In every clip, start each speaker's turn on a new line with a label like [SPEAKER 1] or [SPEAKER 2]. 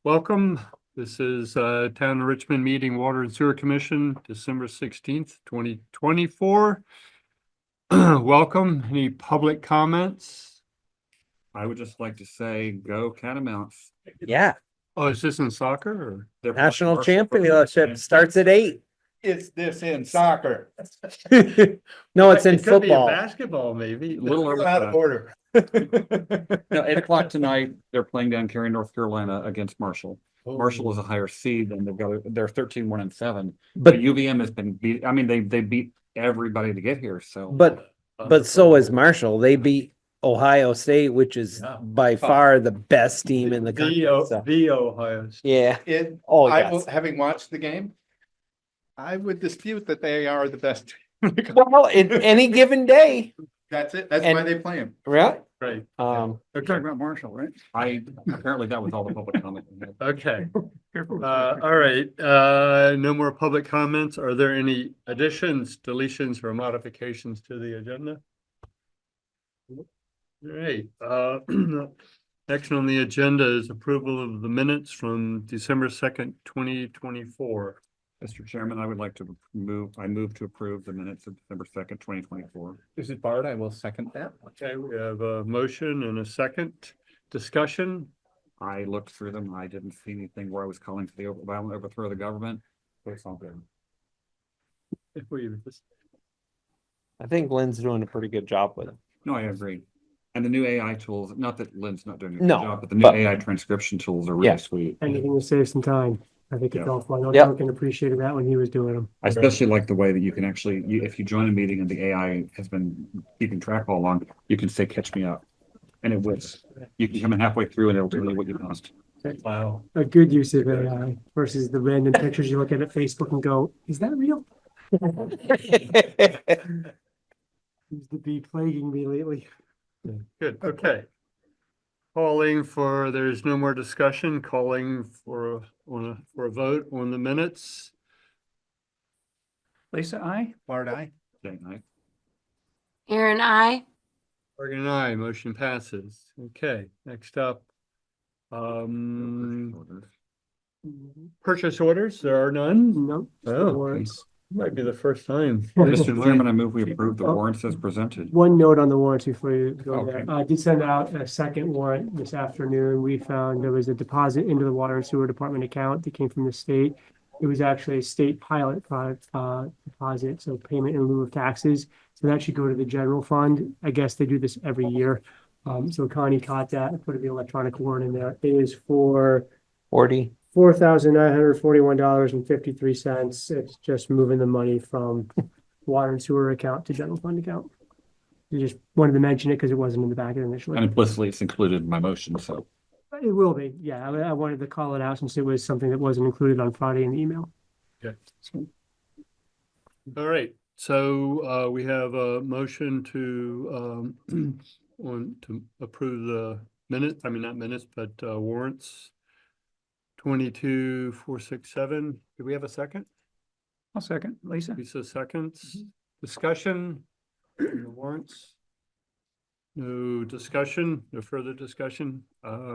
[SPEAKER 1] Welcome. This is Town of Richmond meeting Water and Sewer Commission, December 16th, 2024. Welcome. Any public comments?
[SPEAKER 2] I would just like to say, go Catamounts.
[SPEAKER 3] Yeah,
[SPEAKER 1] Oh, is this in soccer or?
[SPEAKER 2] They're
[SPEAKER 3] national
[SPEAKER 2] playing
[SPEAKER 3] championship starts at 8.
[SPEAKER 4] Is this in soccer?
[SPEAKER 3] No, it's in
[SPEAKER 1] It could be a
[SPEAKER 3] football.
[SPEAKER 1] basketball, maybe.
[SPEAKER 2] A little over
[SPEAKER 4] Out of order.
[SPEAKER 2] No, 8 o'clock tonight. They're playing down Cary, North Carolina against Marshall.
[SPEAKER 1] Oh.
[SPEAKER 2] Marshall is a higher seed and they're 13-1-7.
[SPEAKER 3] But
[SPEAKER 2] But UVM has been beat. I mean, they beat everybody to get here. So
[SPEAKER 3] but so is Marshall. They beat Ohio State, which is
[SPEAKER 1] Yeah.
[SPEAKER 3] by far the best team in the country. So,
[SPEAKER 1] The Ohio State.
[SPEAKER 3] yeah.
[SPEAKER 4] Oh,
[SPEAKER 3] yes.
[SPEAKER 4] having watched the game, I would dispute that they are the best.
[SPEAKER 3] Well, in any given day.
[SPEAKER 4] That's it. That's
[SPEAKER 3] And-
[SPEAKER 4] why they play them.
[SPEAKER 3] Right.
[SPEAKER 1] Right.
[SPEAKER 2] they're talking about Marshall, right? Apparently that was all the public comment. we had.
[SPEAKER 1] Okay. All right. No more public comments. Are there any additions, deletions, or modifications to the agenda? All right. Next on the agenda is approval of the minutes from December 2nd, 2024.
[SPEAKER 2] Mr. Chairman, I would like to move to approve the minutes of December 2nd, 2024.
[SPEAKER 4] This is Bart. I will second that.
[SPEAKER 1] Okay, we have a motion and a second discussion.
[SPEAKER 2] I looked through them. I didn't see anything where I was calling for the violent overthrow of the government. So it's all good.
[SPEAKER 1] If we
[SPEAKER 3] I think Lynn's doing a pretty good job with it.
[SPEAKER 2] No, I agree. And the new AI tools, not that Lynn's not doing a good
[SPEAKER 3] No,
[SPEAKER 2] job, but the new
[SPEAKER 3] but-
[SPEAKER 2] AI transcription tools are really
[SPEAKER 3] Yeah.
[SPEAKER 2] sweet.
[SPEAKER 5] Anything to save some time. I think it's
[SPEAKER 2] Yeah.
[SPEAKER 5] all fun. I know
[SPEAKER 3] Yep.
[SPEAKER 5] Duncan appreciated that when he was doing them.
[SPEAKER 2] I especially like the way that you can actually, if you join a meeting and the AI has been keeping track all along, you can say, catch me up. And it whips. You can come in halfway through and it'll tell you what you lost.
[SPEAKER 1] Wow.
[SPEAKER 5] A good use of AI versus the random pictures you look at Facebook and go, is that real? Seems to be plaguing me lately.
[SPEAKER 1] Good, okay. Calling for, there's no more discussion, calling for a vote on the minutes.
[SPEAKER 4] Lisa, I. Bart, I.
[SPEAKER 2] Okay, nice.
[SPEAKER 6] Aaron, I.
[SPEAKER 1] Morgan and I, motion passes. Okay, next up. Purchase orders, there are none.
[SPEAKER 5] No.
[SPEAKER 1] Oh,
[SPEAKER 5] Warrants.
[SPEAKER 1] might be the first time.
[SPEAKER 2] Mr. Chairman, I move we approve the warrants as presented.
[SPEAKER 5] One note on the warrants before you go
[SPEAKER 2] Okay.
[SPEAKER 5] there. I did send out a second warrant this afternoon. We found there was a deposit into the water and sewer department account that came from the state. It was actually a state pilot product, deposit, so payment in lieu of taxes. So that should go to the general fund. I guess they do this every year. So Connie caught that and put the electronic warrant in there. It is for
[SPEAKER 3] 40.
[SPEAKER 5] $4,941.53. It's just moving the money from water and sewer account to general fund account. You just wanted to mention it because it wasn't in the packet
[SPEAKER 2] And
[SPEAKER 5] initially.
[SPEAKER 2] implicitly, it's included in my motion, so.
[SPEAKER 5] It will be, yeah. I wanted to call it out since it was something that wasn't included on Friday in the email.
[SPEAKER 1] All right, so we have a motion to to approve the minutes, not minutes, but warrants. 22,467. Do we have a second?
[SPEAKER 4] I'll second. Lisa.
[SPEAKER 1] Lisa seconds. Discussion on the warrants? No discussion, no further discussion.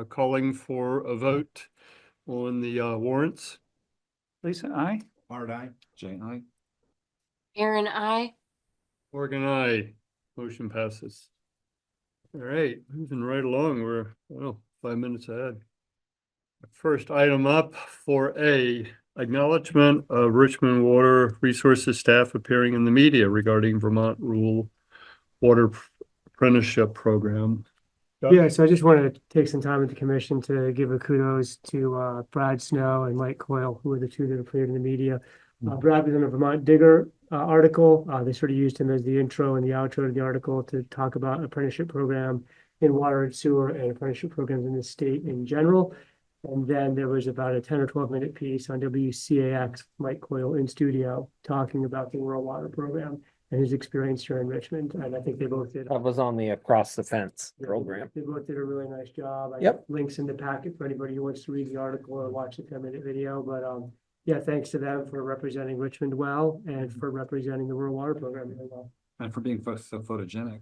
[SPEAKER 1] Calling for a vote on the warrants.
[SPEAKER 4] Lisa, I. Bart, I.
[SPEAKER 2] Jay, I.
[SPEAKER 6] Aaron, I.
[SPEAKER 1] Morgan, aye. Motion passes. All right, moving right along. We're 5 minutes ahead. First item up for acknowledgement of Richmond Water Resources staff appearing in the media regarding Vermont Rural Water Apprenticeship Program.
[SPEAKER 5] Yeah, so I just wanted to take some time with the commission to give a kudos to Brad Snow and Mike Coyle, who are the two that appeared in the media. Brad was in a Vermont Digger article. They sort of used him as the intro and the outro to the article to talk about apprenticeship program in water and sewer and apprenticeship programs in the state in general. And then there was about a 10 or 12-minute piece on WCAX, Mike Coyle in studio, talking about the rural water program and his experience here in Richmond. And I think they both did.
[SPEAKER 3] That was on the Across the Fence program.
[SPEAKER 5] They both did a really nice job. I
[SPEAKER 3] Yep.
[SPEAKER 5] have links in the packet for anybody who wants to read the article or watch the 10-minute video. But yeah, thanks to them for representing Richmond well and for representing the rural water program really well.
[SPEAKER 2] And for being so photogenic.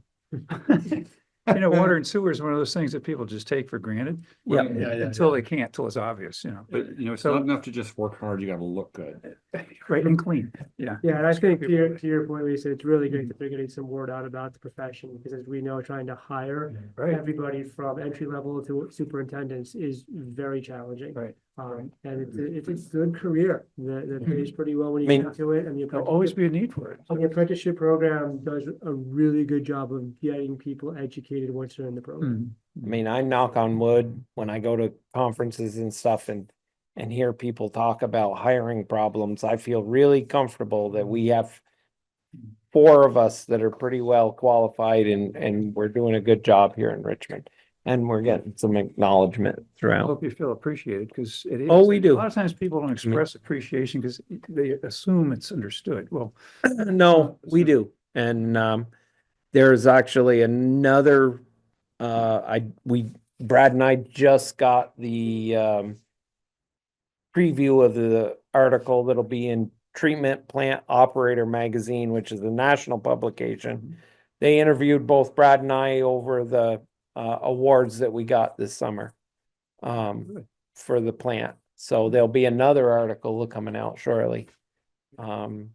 [SPEAKER 7] You know, water and sewer is one of those things that people just take for granted.
[SPEAKER 3] Yeah.
[SPEAKER 7] Well,
[SPEAKER 1] Yeah, yeah,
[SPEAKER 7] Until
[SPEAKER 1] yeah.
[SPEAKER 7] they can't, till it's obvious, you know, but,
[SPEAKER 2] But, you know, it's
[SPEAKER 7] So-
[SPEAKER 2] not enough to just work hard, you gotta look good.
[SPEAKER 7] right and clean, yeah.
[SPEAKER 5] Yeah, and I
[SPEAKER 7] Just gotta
[SPEAKER 5] think
[SPEAKER 7] be
[SPEAKER 5] to
[SPEAKER 7] able
[SPEAKER 5] your point, Lisa, it's really great that they're getting some word out about the profession, because as we know, trying to hire
[SPEAKER 7] Right,
[SPEAKER 5] everybody from entry level to superintendents is very challenging.
[SPEAKER 7] right.
[SPEAKER 5] And it's a good career that pays pretty well when
[SPEAKER 3] I
[SPEAKER 5] you
[SPEAKER 3] mean,
[SPEAKER 5] get into it, and the
[SPEAKER 7] There'll always
[SPEAKER 5] apprenticeship,
[SPEAKER 7] be a need for it.
[SPEAKER 5] and the apprenticeship program does a really good job of getting people educated once they're in the program.
[SPEAKER 7] Mm.
[SPEAKER 3] I mean, I knock on wood when I go to conferences and stuff and hear people talk about hiring problems. I feel really comfortable that we have four of us that are pretty well qualified and we're doing a good job here in Richmond. And we're getting some acknowledgement
[SPEAKER 7] I
[SPEAKER 3] throughout.
[SPEAKER 7] hope you feel appreciated, because it is.
[SPEAKER 3] Oh, we do.
[SPEAKER 7] A lot of times people don't express appreciation because they assume it's understood. Well,
[SPEAKER 3] No, we do. And there's actually another Brad and I just got the preview of the article that'll be in Treatment Plant Operator Magazine, which is a national publication. They interviewed both Brad and I over the awards that we got this summer for the plant. So there'll be another article coming out shortly. And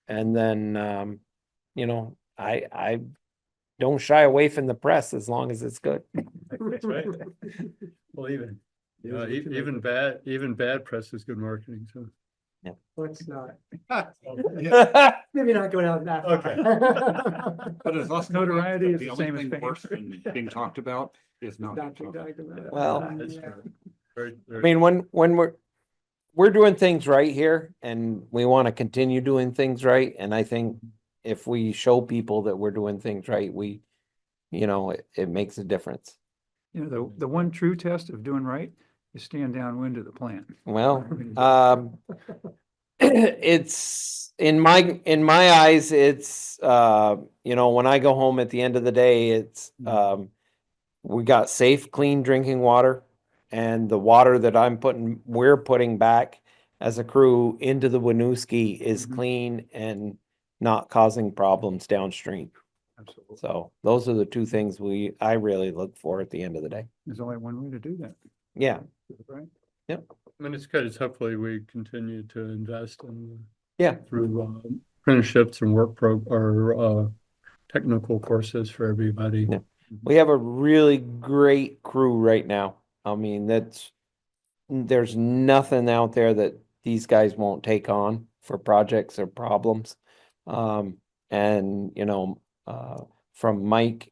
[SPEAKER 3] then you know, I don't shy away from the press as long as it's good.
[SPEAKER 1] That's right. Well, even bad press is good marketing, so.
[SPEAKER 5] Let's not,
[SPEAKER 1] Yeah.
[SPEAKER 5] maybe not going out that far.
[SPEAKER 1] Okay.
[SPEAKER 2] But it's also.
[SPEAKER 7] Notoriety is
[SPEAKER 2] The
[SPEAKER 7] the
[SPEAKER 2] only
[SPEAKER 7] same as
[SPEAKER 2] thing
[SPEAKER 7] fame.
[SPEAKER 2] worse than being talked about is not.
[SPEAKER 5] Not
[SPEAKER 2] being
[SPEAKER 5] being
[SPEAKER 2] talked
[SPEAKER 5] talked about.
[SPEAKER 3] Well,
[SPEAKER 1] That's
[SPEAKER 5] Yeah.
[SPEAKER 1] fair. Very,
[SPEAKER 3] I
[SPEAKER 1] very.
[SPEAKER 3] mean, when we're doing things right here and we want to continue doing things right. And I think if we show people that we're doing things right, you know, it makes a difference.
[SPEAKER 7] You know, the one true test of doing right is stand downwind of the plant.
[SPEAKER 3] Well, it's in my eyes, it's you know, when I go home at the end of the day, it's we got safe, clean drinking water, and the water that we're putting back as a crew into the Winooski is
[SPEAKER 7] Mhm.
[SPEAKER 3] clean and not causing problems downstream.
[SPEAKER 7] Absolutely.
[SPEAKER 3] So those are the two things I really look for at the end of the day.
[SPEAKER 7] There's only one way to do that,
[SPEAKER 3] Yeah.
[SPEAKER 7] right?
[SPEAKER 1] I mean, it's good. It's hopefully we continue to invest in.
[SPEAKER 3] Yeah.
[SPEAKER 1] Through apprenticeships and or technical courses for everybody.
[SPEAKER 3] Yeah. We have a really great crew right now. I mean, there's nothing out there that these guys won't take on for projects or problems. And you know, from Mike,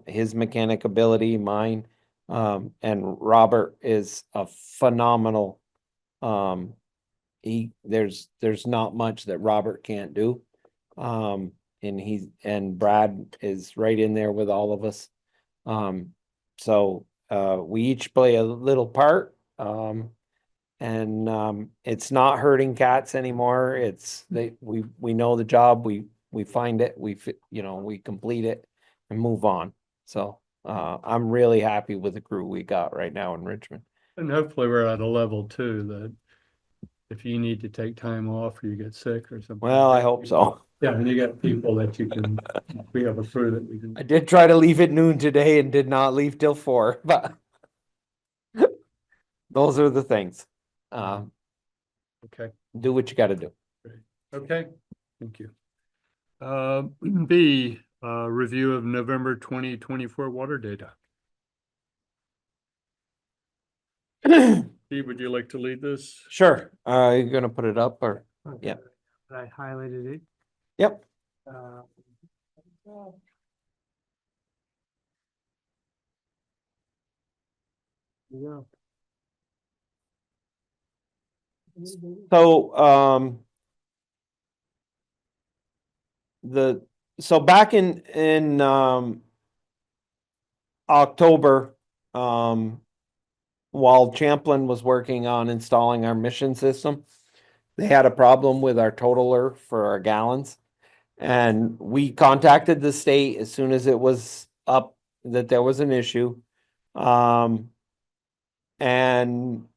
[SPEAKER 3] his mechanic ability, mine, and Robert is a phenomenal. There's not much that Robert can't do. And Brad is right in there with all of us. So we each play a little part. And it's not hurting cats anymore. We know the job, we find it, you know, we complete it and move on. So I'm really happy with the crew we got right now in Richmond.
[SPEAKER 1] And hopefully we're at a level too, that if you need to take time off or you get sick or something.
[SPEAKER 3] Well, I hope so.
[SPEAKER 1] Yeah, and you got people that we have a crew that we can.
[SPEAKER 3] I did try to leave at noon today and did not leave till 4, but those are the things.
[SPEAKER 1] Okay,
[SPEAKER 3] Do what you gotta do.
[SPEAKER 1] okay, thank you. B, review of November 2024 water data. Steve, would you like to lead this?
[SPEAKER 3] Sure. You gonna put it up or?
[SPEAKER 5] Okay.
[SPEAKER 3] Yeah.
[SPEAKER 5] I highlighted it.
[SPEAKER 3] Yep.
[SPEAKER 5] Yeah.
[SPEAKER 3] So, so back in October, while Champlin was working on installing our mission system, they had a problem with our totaler for our gallons. And we contacted the state as soon as it was up that there was an issue. And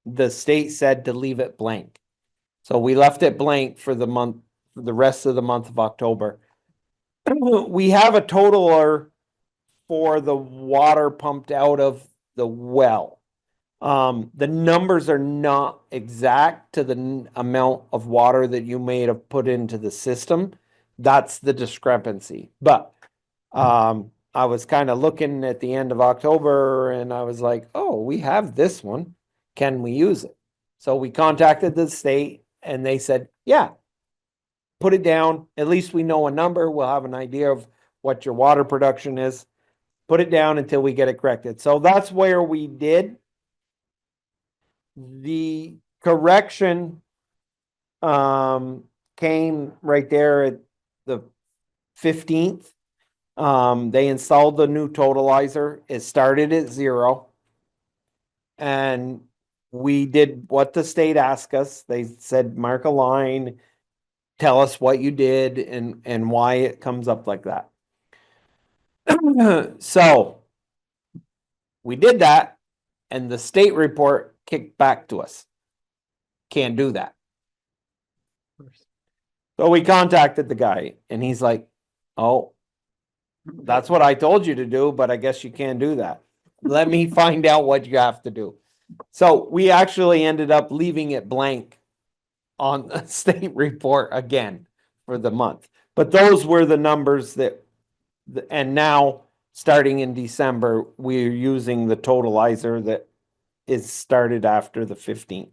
[SPEAKER 3] the state said to leave it blank. So we left it blank for the rest of the month of October. We have a totaler for the water pumped out of the well. The numbers are not exact to the amount of water that you may have put into the system. That's the discrepancy. But I was kind of looking at the end of October and I was like, oh, we have this one. Can we use it? So we contacted the state and they said, yeah, put it down. At least we know a number. We'll have an idea of what your water production is. Put it down until we get it corrected. So that's where we did. The correction came right there at the 15th. They installed the new totalizer. It started at 0. And we did what the state asked us. They said, mark a line, tell us what you did and why it comes up like that. So we did that and the state report kicked back to us. Can't do that. So we contacted the guy and he's like, oh, that's what I told you to do, but I guess you can't do that. Let me find out what you have to do. So we actually ended up leaving it blank on the state report again for the month. But those were the numbers that, and now starting in December, we're using the totalizer that is started after the 15th.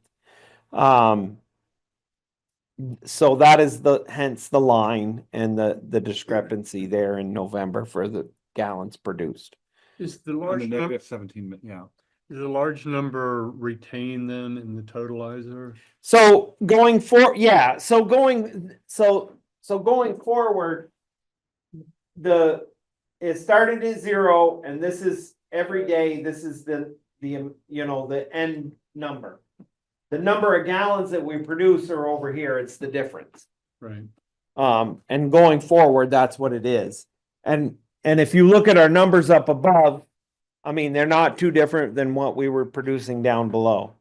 [SPEAKER 3] So that is hence the line and the discrepancy there in November for the gallons produced.
[SPEAKER 1] Is the
[SPEAKER 2] And
[SPEAKER 1] large,
[SPEAKER 2] the
[SPEAKER 1] num-
[SPEAKER 2] negative 17, yeah.
[SPEAKER 1] is a large number retained then in the totalizer?
[SPEAKER 3] So going for, yeah, so going forward, it started at 0 and this is every day, this is the end number. The number of gallons that we produce are over here, it's the difference.
[SPEAKER 1] Right.
[SPEAKER 3] And going forward, that's what it is. And if you look at our numbers up above, I mean, they're not too different than what we were producing down below.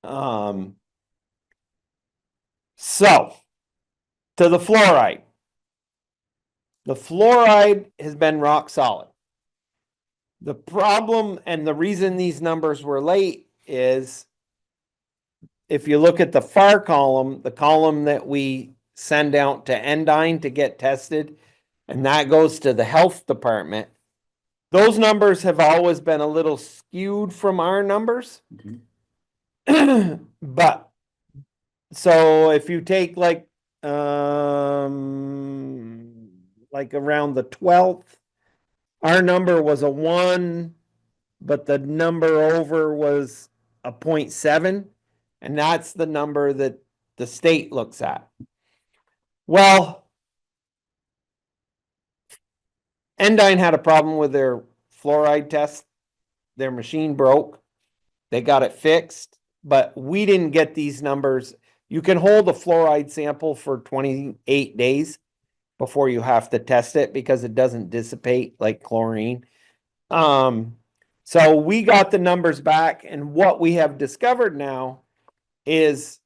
[SPEAKER 3] So to the fluoride. The fluoride has been rock solid. The problem and the reason these numbers were late is if you look at the far column, the column that we send out to Endine to get tested, and that goes to the health department. Those numbers have always been a little skewed from our numbers. But so if you take like around the 12th, our number was a 1, but the number over was a 0.7, and that's the number that the state looks at. Well, Endine had a problem with their fluoride test. Their machine broke. They got it fixed, but we didn't get these numbers. You can hold a fluoride sample for 28 days before you have to test it because it doesn't dissipate like chlorine. So we got the numbers back, and what we have discovered now is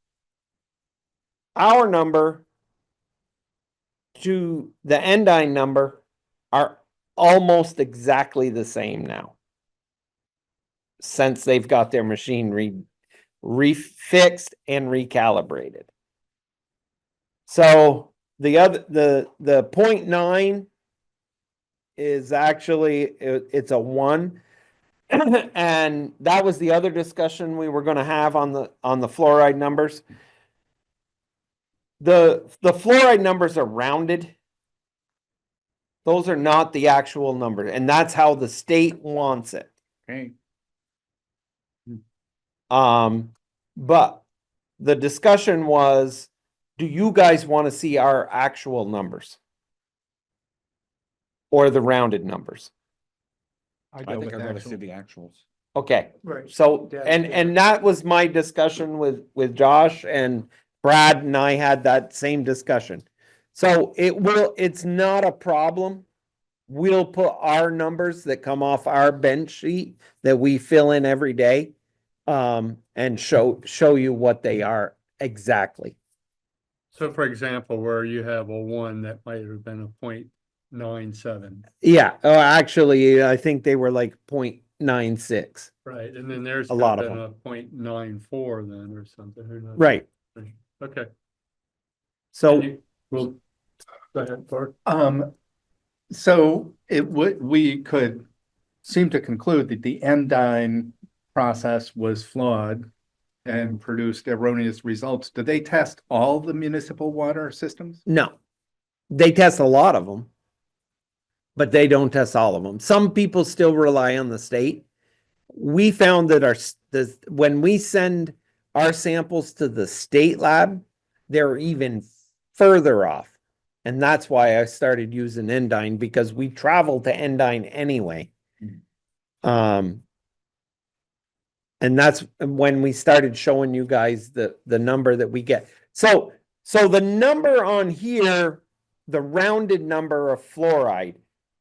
[SPEAKER 3] our number to the Endine number are almost exactly the same now, since they've got their machine refixed and recalibrated. So the 0.9 is actually, it's a 1. And that was the other discussion we were going to have on the fluoride numbers. The fluoride numbers are rounded. Those are not the actual numbers, and that's how the state wants it.
[SPEAKER 2] Okay.
[SPEAKER 3] But the discussion was, do you guys want to see our actual numbers? Or the rounded numbers?
[SPEAKER 2] I think I'd rather see the actuals.
[SPEAKER 3] Okay,
[SPEAKER 5] Right.
[SPEAKER 3] so,
[SPEAKER 5] Yeah,
[SPEAKER 3] and that was my discussion with Josh, and Brad and I had that same discussion. So it's not a problem. We'll put our numbers that come off our bench sheet that we fill in every day, and show you what they are exactly.
[SPEAKER 1] So for example, where you have a 1 that might have been a 0.97,
[SPEAKER 3] Yeah, actually, I think they were like 0.96.
[SPEAKER 1] right, and then there's
[SPEAKER 3] A lot of
[SPEAKER 1] been
[SPEAKER 3] them.
[SPEAKER 1] a 0.94 then or something, who knows?
[SPEAKER 3] Right.
[SPEAKER 1] Okay.
[SPEAKER 3] So
[SPEAKER 1] Well, go ahead, Bart.
[SPEAKER 4] So we could seem to conclude that the Endine process was flawed and produced erroneous results. Do they test all the municipal water systems?
[SPEAKER 3] no, they test a lot of them, but they don't test all of them. Some people still rely on the state. We found that when we send our samples to the state lab, they're even further off. And that's why I started using Endine, because we travel to Endine anyway. And that's when we started showing you guys the number that we get. So the number on here, the rounded number of fluoride,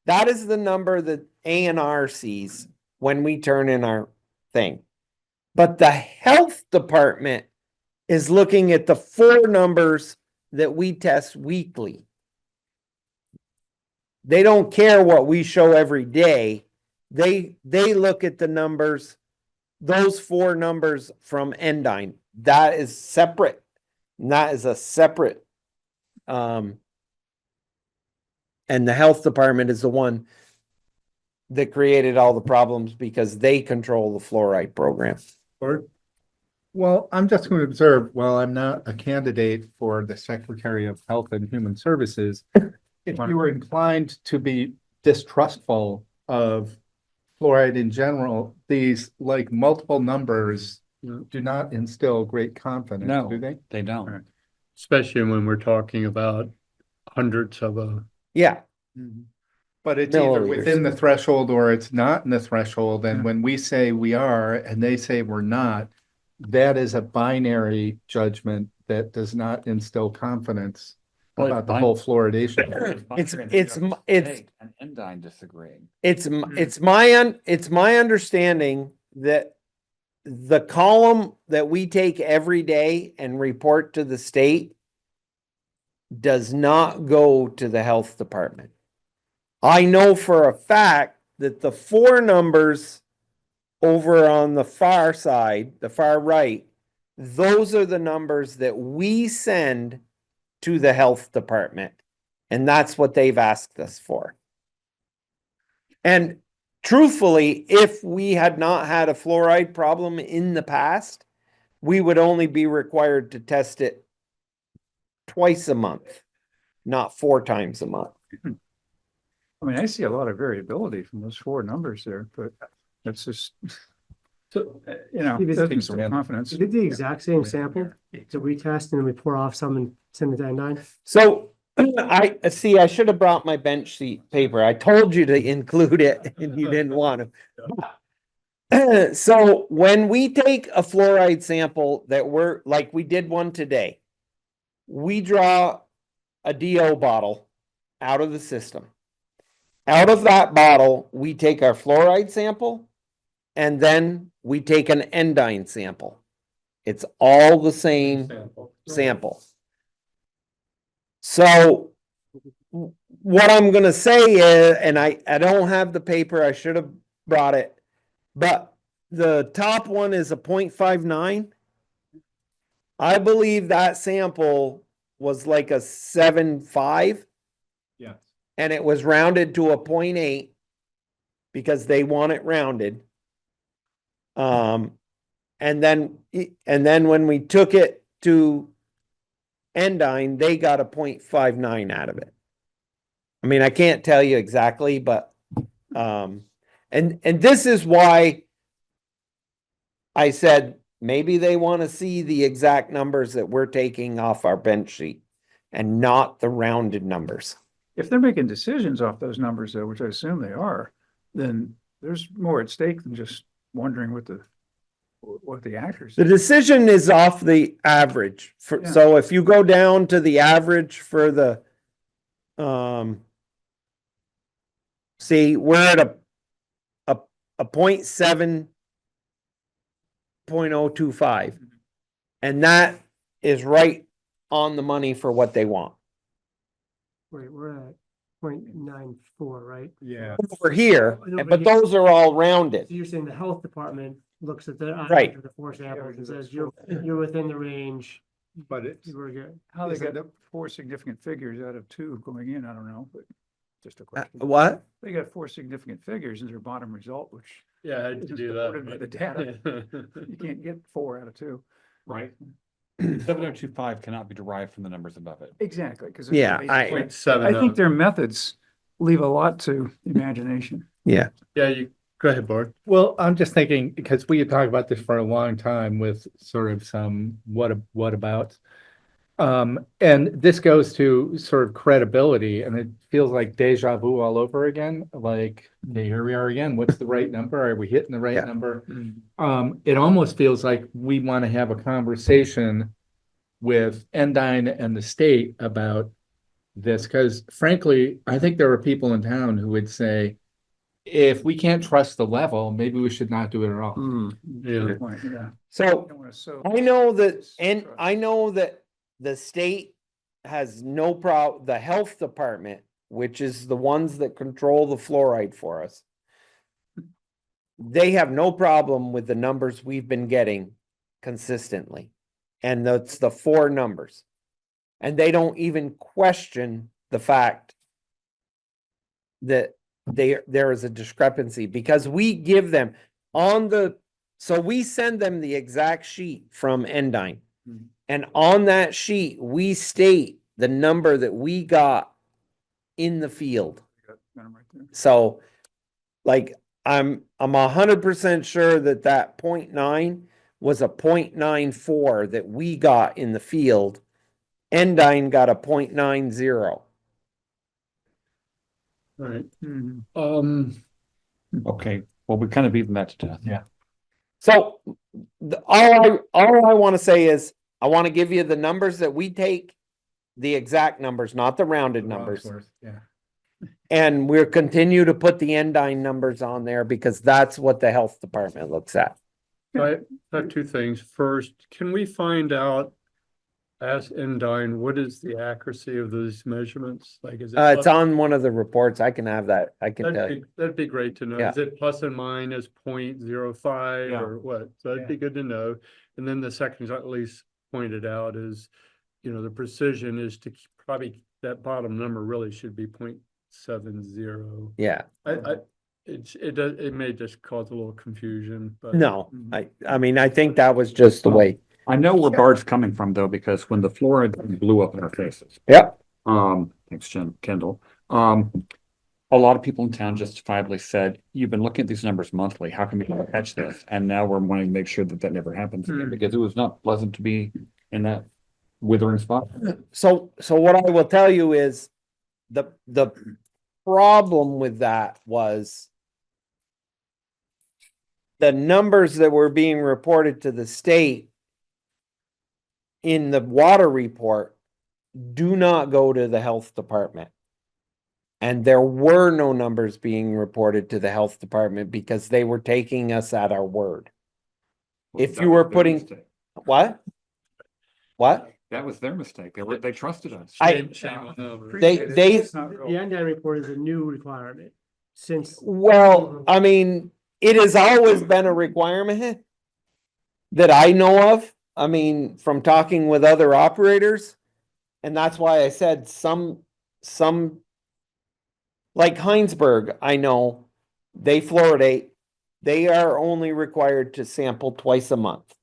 [SPEAKER 3] that is the number that A&R sees when we turn in our thing. But the health department is looking at the 4 numbers that we test weekly. They don't care what we show every day. They look at the numbers, those 4 numbers from Endine. That is separate. And that is a separate, and the health department is the one that created all the problems because they control the fluoride program.
[SPEAKER 1] Bart?
[SPEAKER 4] Well, I'm just going to observe, while I'm not a candidate for the Secretary of Health and Human Services, if you were inclined to be distrustful of fluoride in general, these like multiple numbers do not instill great confidence,
[SPEAKER 2] No.
[SPEAKER 4] do they?
[SPEAKER 2] They don't.
[SPEAKER 1] Especially when we're talking about hundreds of
[SPEAKER 3] Yeah.
[SPEAKER 4] But it's either
[SPEAKER 3] Milliliters.
[SPEAKER 4] within the threshold or it's not in the threshold. And when we say we are and they say we're not, that is a binary judgment that does not instill confidence
[SPEAKER 2] Well,
[SPEAKER 4] about
[SPEAKER 2] it's
[SPEAKER 4] the whole fluoridation.
[SPEAKER 3] It's
[SPEAKER 2] An Endine disagreeing.
[SPEAKER 3] It's my understanding that the column that we take every day and report to the state does not go to the health department. I know for a fact that the 4 numbers over on the far side, the far right, those are the numbers that we send to the health department. And that's what they've asked us for. And truthfully, if we had not had a fluoride problem in the past, we would only be required to test it twice a month, not 4 times a month.
[SPEAKER 7] I mean, I see a lot of variability from those 4 numbers there, but that's just,
[SPEAKER 1] So,
[SPEAKER 5] Steve,
[SPEAKER 7] that takes some confidence.
[SPEAKER 5] We did the exact same sample that we test and then we pour off some and send it to Endine.
[SPEAKER 3] So I see, I should have brought my bench seat paper. I told you to include it and you didn't want to. So when we take a fluoride sample that we're like, we did one today, we draw a DO bottle out of the system. Out of that bottle, we take our fluoride sample and then we take an Endine sample. It's all the same sample. So what I'm going to say is, and I don't have the paper, I should have brought it, but the top one is a 0.59. I believe that sample was like a 7.5.
[SPEAKER 4] Yes.
[SPEAKER 3] And it was rounded to a 0.8 because they want it rounded. And then when we took it to Endine, they got a 0.59 out of it. I mean, I can't tell you exactly, but, and this is why I said, maybe they want to see the exact numbers that we're taking off our bench sheet and not the rounded numbers.
[SPEAKER 7] If they're making decisions off those numbers though, which I assume they are, then there's more at stake than just wondering what the accuracy.
[SPEAKER 3] The decision is off the average.
[SPEAKER 7] Yeah.
[SPEAKER 3] So if you go down to the average for the, see, we're at a 0.7.025. And that is right on the money for what they want.
[SPEAKER 5] Wait, we're at 0.94, right?
[SPEAKER 4] Yeah.
[SPEAKER 3] over here,
[SPEAKER 5] I know,
[SPEAKER 3] but
[SPEAKER 5] but
[SPEAKER 3] those are all rounded.
[SPEAKER 5] So you're saying the health department looks at the.
[SPEAKER 3] Right.
[SPEAKER 5] The four samples and says you're within the range,
[SPEAKER 4] But it's,
[SPEAKER 5] you were good.
[SPEAKER 7] How they
[SPEAKER 4] Isn't
[SPEAKER 7] got four significant figures out of two going in, I don't know, but just a question.
[SPEAKER 3] What?
[SPEAKER 7] They got four significant figures as their bottom result, which
[SPEAKER 1] Yeah, I had to
[SPEAKER 7] isn't
[SPEAKER 1] do
[SPEAKER 7] supported by the data.
[SPEAKER 1] that.
[SPEAKER 7] You can't get 4 out of 2.
[SPEAKER 2] Right. 7025 cannot be derived from the numbers above it.
[SPEAKER 7] Exactly, because.
[SPEAKER 3] Yeah,
[SPEAKER 1] Point seven.
[SPEAKER 7] I think their methods leave a lot to imagination.
[SPEAKER 3] Yeah.
[SPEAKER 1] Yeah, you, go ahead, Bart.
[SPEAKER 4] well, I'm just thinking, because we had talked about this for a long time with sort of some what about. And this goes to sort of credibility, and it feels like deja vu all over again. Like, okay, here we are again. What's the right number? Are we hitting the right
[SPEAKER 3] Yeah.
[SPEAKER 4] number? It almost feels like we want to have a conversation with Endine and the state about this, because frankly, I think there are people in town who would say, if we can't trust the level, maybe we should not do it at all.
[SPEAKER 1] Yeah.
[SPEAKER 7] Good point, yeah.
[SPEAKER 3] So
[SPEAKER 7] Don't wanna sow
[SPEAKER 3] I know that,
[SPEAKER 7] this
[SPEAKER 3] and
[SPEAKER 7] trust.
[SPEAKER 3] I know that the state has no problem, the health department, which is the ones that control the fluoride for us. They have no problem with the numbers we've been getting consistently. And that's the 4 numbers. And they don't even question the fact that there is a discrepancy, because we give them so we send them the exact sheet from Endine. And on that sheet, we state the number that we got in the field.
[SPEAKER 7] Got them right there.
[SPEAKER 3] So, like, I'm 100% sure that 0.9 was a 0.94 that we got in the field. Endine got a 0.90.
[SPEAKER 1] All right.
[SPEAKER 7] Mhm.
[SPEAKER 2] Okay, well, we kind of beaten that to death.
[SPEAKER 4] Yeah.
[SPEAKER 3] So all I want to say is I want to give you the numbers that we take, the exact numbers, not the rounded numbers.
[SPEAKER 4] Yeah.
[SPEAKER 3] And we'll continue to put the Endine numbers on there because that's what the health department looks at.
[SPEAKER 1] So I have 2 things. First, can we find out, ask Endine, what is the accuracy of those measurements? Like, is it?
[SPEAKER 3] It's on one of the reports. I can have that. I can tell you.
[SPEAKER 1] That'd be great to know.
[SPEAKER 3] Yeah.
[SPEAKER 1] Is it plus and minus 0.05
[SPEAKER 2] Yeah.
[SPEAKER 1] or what? So that'd be good to know. And then the second, is at least pointed out, is, the precision is to probably, that bottom number really should be 0.70.
[SPEAKER 3] Yeah.
[SPEAKER 1] It may just cause a little confusion, but.
[SPEAKER 3] No, I mean, I think that was just the way.
[SPEAKER 2] I know where Bart's coming from though, because when the fluoride blew up in our faces,
[SPEAKER 3] Yep.
[SPEAKER 2] thanks, Kendall. A lot of people in town justifiably said, you've been looking at these numbers monthly. How can we never catch this? And now we're wanting to make sure that that never happens again, because it was not pleasant to be in that withering spot.
[SPEAKER 3] So what I will tell you is the problem with that was the numbers that were being reported to the state in the water report do not go to the health department. And there were no numbers being reported to the health department because they were taking us at our word. If
[SPEAKER 2] That
[SPEAKER 3] you
[SPEAKER 2] was
[SPEAKER 3] were
[SPEAKER 2] their
[SPEAKER 3] putting,
[SPEAKER 2] mistake.
[SPEAKER 3] what? What?
[SPEAKER 2] That was their mistake. They trusted us.
[SPEAKER 1] Shame on them.
[SPEAKER 7] Appreciate it.
[SPEAKER 3] they-
[SPEAKER 7] Let's not go-
[SPEAKER 5] The Endine report is a new requirement since.
[SPEAKER 3] Well, I mean, it has always been a requirement that I know of. I mean, from talking with other operators. And that's why I said some, like Heinsberg, I know they fluoridate. They are only required to sample twice a month.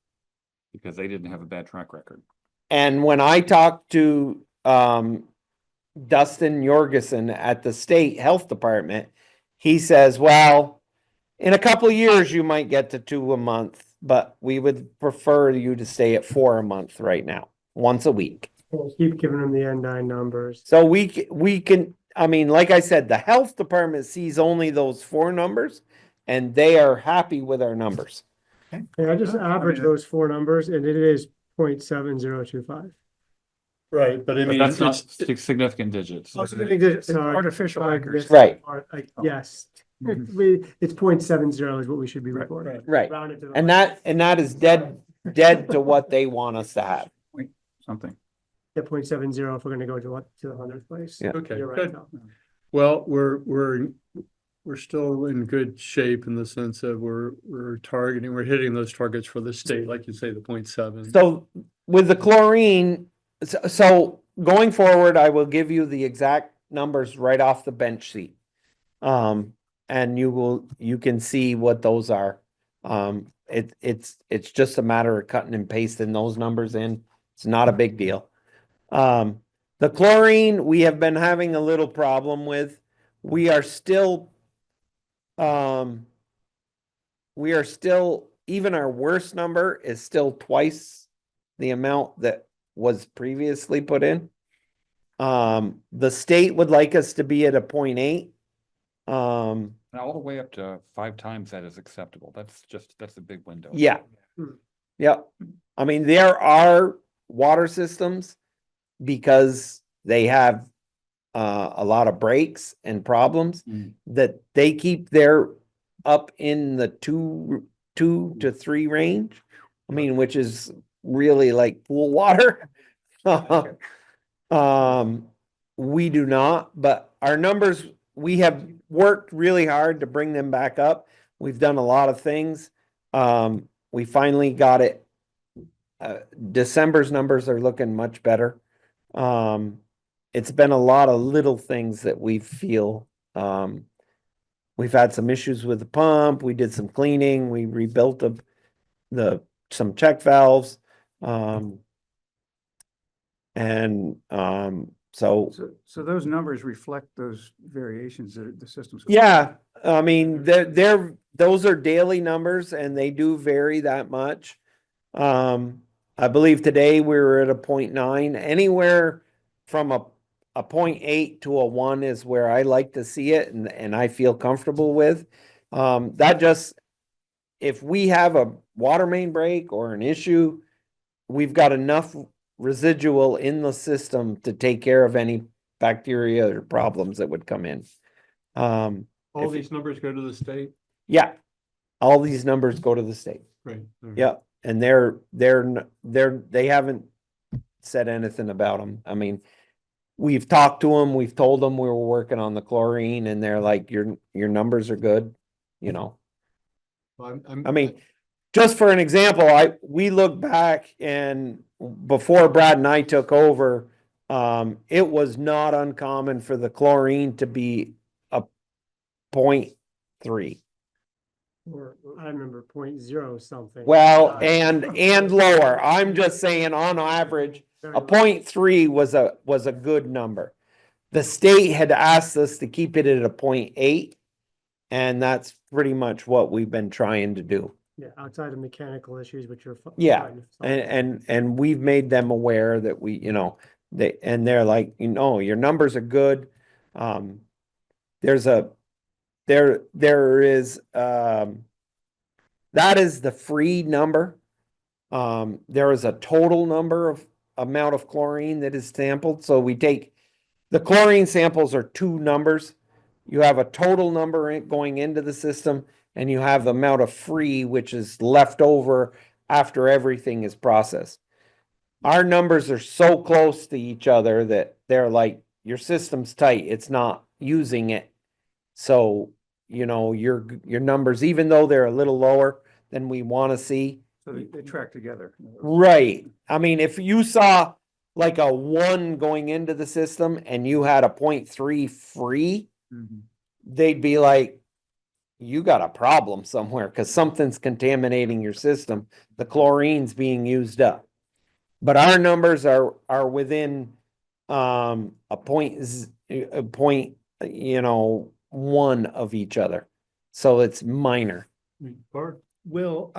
[SPEAKER 2] Because they didn't have a bad track record.
[SPEAKER 3] And when I talked to Dustin Jorgensen at the state health department, he says, well, in a couple of years, you might get to 2 a month, but we would prefer you to stay at 4 a month right now, once a week.
[SPEAKER 5] We'll keep giving them the Endine numbers.
[SPEAKER 3] So we can, I mean, like I said, the health department sees only those 4 numbers and they are happy with our numbers.
[SPEAKER 5] And I just averaged those 4 numbers and it is 0.7025.
[SPEAKER 1] Right, but I
[SPEAKER 2] But
[SPEAKER 1] mean,
[SPEAKER 2] that's not
[SPEAKER 1] it's,
[SPEAKER 2] significant digits.
[SPEAKER 7] It's artificial accuracy.
[SPEAKER 3] Right.
[SPEAKER 5] Yes,
[SPEAKER 1] Mm-hmm.
[SPEAKER 5] it's 0.70 is what we should be reporting.
[SPEAKER 3] Right.
[SPEAKER 5] Rounded to the
[SPEAKER 3] And
[SPEAKER 5] left.
[SPEAKER 3] that is dead to what they want us to have.
[SPEAKER 7] Something.
[SPEAKER 5] Yeah, 0.70 if we're gonna go to the 100th place.
[SPEAKER 3] Yeah.
[SPEAKER 1] okay,
[SPEAKER 5] You're right,
[SPEAKER 1] good.
[SPEAKER 5] Tom.
[SPEAKER 1] Well, we're still in good shape in the sense that we're hitting those targets for the state, like you say, the 0.7.
[SPEAKER 3] So with the chlorine, so going forward, I will give you the exact numbers right off the bench sheet. And you can see what those are. It's just a matter of cutting and pasting those numbers in. It's not a big deal. The chlorine, we have been having a little problem with. We are still, even our worst number is still twice the amount that was previously put in. The state would like us to be at a 0.8.
[SPEAKER 2] And all the way up to 5 times that is acceptable. That's a big window.
[SPEAKER 3] Yeah.
[SPEAKER 5] Hmm.
[SPEAKER 3] Yep. I mean, there are water systems because they have a lot of breaks and problems
[SPEAKER 2] Mm.
[SPEAKER 3] that they keep their up in the 2 to 3 range. I mean, which is really like pool water. We do not, but our numbers, we have worked really hard to bring them back up. We've done a lot of things. We finally got it. December's numbers are looking much better. It's been a lot of little things that we feel. We've had some issues with the pump. We did some cleaning. We rebuilt some check valves. So
[SPEAKER 7] So those numbers reflect those variations that the systems.
[SPEAKER 3] yeah, I mean, those are daily numbers and they do vary that much. I believe today we were at a 0.9. Anywhere from a 0.8 to a 1 is where I like to see it and I feel comfortable with. If we have a water main break or an issue, we've got enough residual in the system to take care of any bacteria or problems that would come in.
[SPEAKER 1] All
[SPEAKER 3] if-
[SPEAKER 1] these numbers go to the state?
[SPEAKER 3] Yeah, all these numbers go to the state.
[SPEAKER 1] Right. All right.
[SPEAKER 3] Yeah, and they haven't said anything about them. I mean, we've talked to them, we've told them we were working on the chlorine and they're like, your numbers are good, you know. I mean, just for an example, we look back and before Brad and I took over, it was not uncommon for the chlorine to be a 0.3.
[SPEAKER 5] Or I remember 0.0 something.
[SPEAKER 3] Well, and lower. I'm just saying on average,
[SPEAKER 5] Very
[SPEAKER 3] a 0.3 was a good number. The state had asked us to keep it at a 0.8, and that's pretty much what we've been trying to do.
[SPEAKER 5] Yeah, outside of mechanical issues, which are.
[SPEAKER 3] Yeah,
[SPEAKER 5] fine.
[SPEAKER 3] And we've made them aware that they're like, your numbers are good. There is that is the free number. There is a total number of amount of chlorine that is sampled. So we take the chlorine samples are 2 numbers. You have a total number going into the system, and you have the amount of free, which is left over after everything is processed. Our numbers are so close to each other that they're like, your system's tight, it's not using it. So, your numbers, even though they're a little lower than we want to see.
[SPEAKER 7] So they track together.
[SPEAKER 3] Right. I mean, if you saw like a 1 going into the system and you had a 0.3 free,
[SPEAKER 7] Mhm.
[SPEAKER 3] they'd be like, you got a problem somewhere because something's contaminating your system. The chlorine's being used up. But our numbers are within a point, 1 of each other. So it's minor.
[SPEAKER 1] Bart?
[SPEAKER 4] Will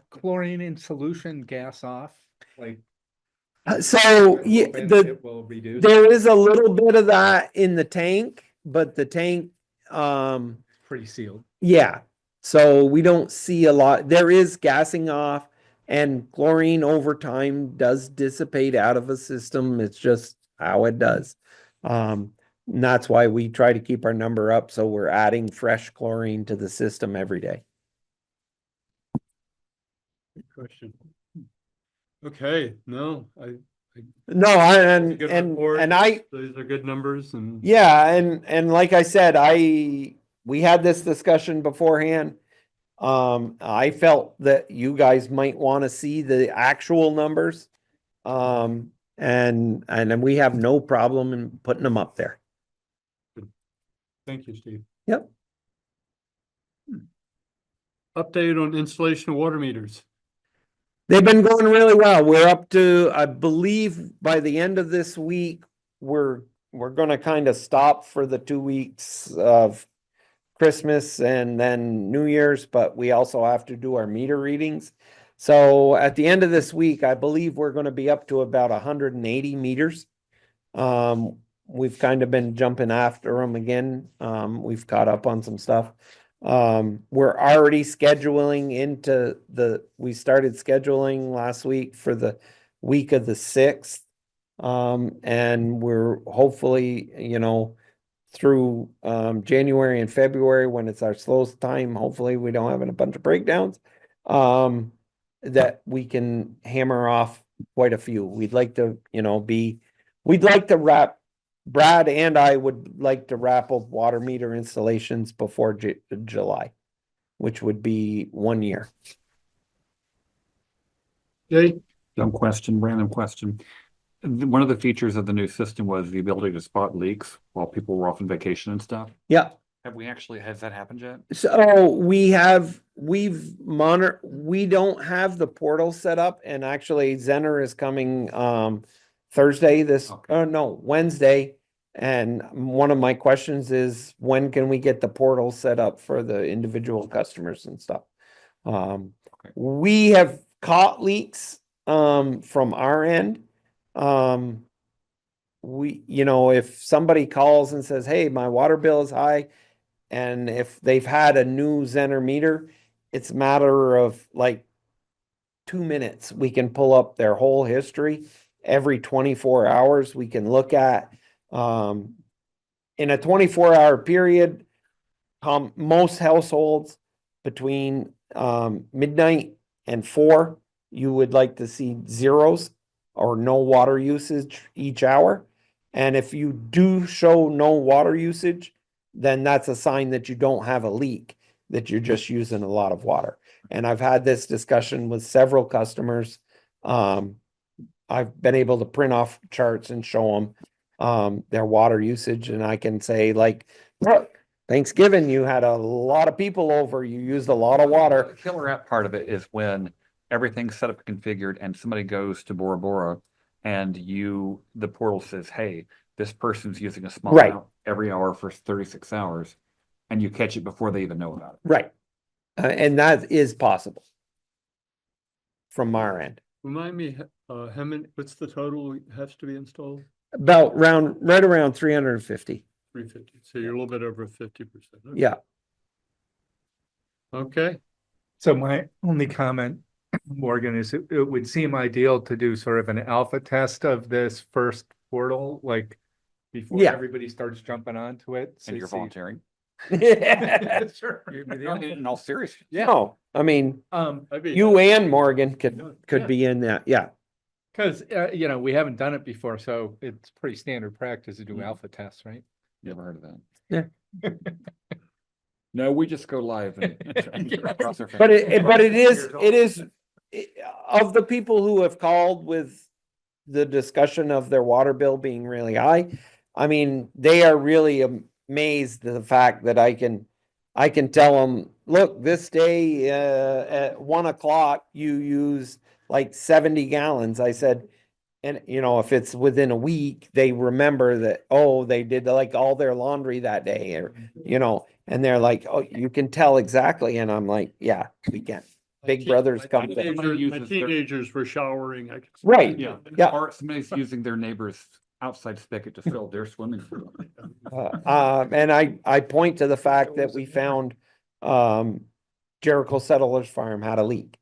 [SPEAKER 4] chlorine in solution gas off? Like
[SPEAKER 3] So
[SPEAKER 4] it will reduce?
[SPEAKER 3] there is a little bit of that in the tank, but the tank,
[SPEAKER 4] Pretty sealed.
[SPEAKER 3] yeah. So we don't see a lot. There is gassing off, and chlorine over time does dissipate out of a system. It's just how it does. And that's why we try to keep our number up. So we're adding fresh chlorine to the system every day.
[SPEAKER 1] Good question. Okay, no, I
[SPEAKER 3] No,
[SPEAKER 1] Good report.
[SPEAKER 3] and I,
[SPEAKER 1] Those are good numbers and.
[SPEAKER 3] yeah, and like I said, we had this discussion beforehand. I felt that you guys might want to see the actual numbers. And then we have no problem in putting them up there.
[SPEAKER 1] Thank you, Steve.
[SPEAKER 3] Yep.
[SPEAKER 1] Update on installation of water meters.
[SPEAKER 3] They've been going really well. We're up to, I believe by the end of this week, we're gonna kind of stop for the 2 weeks of Christmas and then New Year's, but we also have to do our meter readings. So at the end of this week, I believe we're gonna be up to about 180 meters. We've kind of been jumping after them again. We've caught up on some stuff. We're already scheduling we started scheduling last week for the week of the 6th. And we're hopefully, through January and February, when it's our slowest time, hopefully we don't have a bunch of breakdowns. That we can hammer off quite a few. We'd like to, we'd like to wrap, Brad and I would like to wrap up water meter installations before July, which would be 1 year.
[SPEAKER 1] Jay,
[SPEAKER 2] Dumb question, random question. One of the features of the new system was the ability to spot leaks while people were off on vacation and stuff.
[SPEAKER 3] Yeah.
[SPEAKER 2] Has that happened yet?
[SPEAKER 3] So we don't have the portal set up, and actually Zenner is coming Thursday Wednesday. And one of my questions is, when can we get the portal set up for the individual customers and stuff? We have caught leaks from our end. If somebody calls and says, hey, my water bill is high, and if they've had a new Zenner meter, it's a matter of like 2 minutes. We can pull up their whole history. Every 24 hours, we can look at, in a 24-hour period, most households between midnight and 4, you would like to see zeros or no water usage each hour. And if you do show no water usage, then that's a sign that you don't have a leak, that you're just using a lot of water. And I've had this discussion with several customers. I've been able to print off charts and show them their water usage, and I can say, like, look, Thanksgiving, you had a lot of people over, you used a lot of water.
[SPEAKER 2] The killer app part of it is when everything's set up and configured and somebody goes to Bora Bora and the portal says, hey, this person's using a small
[SPEAKER 3] Right.
[SPEAKER 2] amount every hour for 36 hours, and you catch it before they even know about it.
[SPEAKER 3] Right. And that is possible from our end.
[SPEAKER 1] remind me, how many, what's the total has to be installed?
[SPEAKER 3] Right around 350.
[SPEAKER 1] 350. So you're a little bit over 50%. Okay.
[SPEAKER 3] Yeah.
[SPEAKER 1] Okay.
[SPEAKER 4] So my only comment, Morgan, is it would seem ideal to do sort of an alpha test of this first portal, like before
[SPEAKER 3] Yeah.
[SPEAKER 4] everybody starts jumping onto it. So
[SPEAKER 2] And you're
[SPEAKER 4] see-
[SPEAKER 2] volunteering.
[SPEAKER 4] Sure.
[SPEAKER 2] In all seriousness.
[SPEAKER 3] No, I mean,
[SPEAKER 1] I'd be-
[SPEAKER 3] you and Morgan could be in that. Yeah.
[SPEAKER 4] Because, we haven't done it before, so it's pretty standard practice to do alpha tests, right?
[SPEAKER 2] Never heard of that.
[SPEAKER 3] Yeah.
[SPEAKER 2] No, we just go live and cross our
[SPEAKER 3] But
[SPEAKER 2] fingers.
[SPEAKER 3] it is of the people who have called with the discussion of their water bill being really high. I mean, they are really amazed at the fact that I can tell them, look, this day at 1 o'clock you use like 70 gallons. I said, and if it's within a week, they remember that, oh, they did like all their laundry that day, or and they're like, oh, you can tell exactly. And I'm like, yeah, we can. Big Brother's
[SPEAKER 1] My
[SPEAKER 3] come to.
[SPEAKER 1] teenagers were showering. I could-
[SPEAKER 3] Right.
[SPEAKER 2] Yeah.
[SPEAKER 3] Yeah.
[SPEAKER 2] Or somebody's using their neighbor's outside spigot to fill their swimming pool.
[SPEAKER 3] And I point to the fact that we found Jericho Settlers Farm had a leak.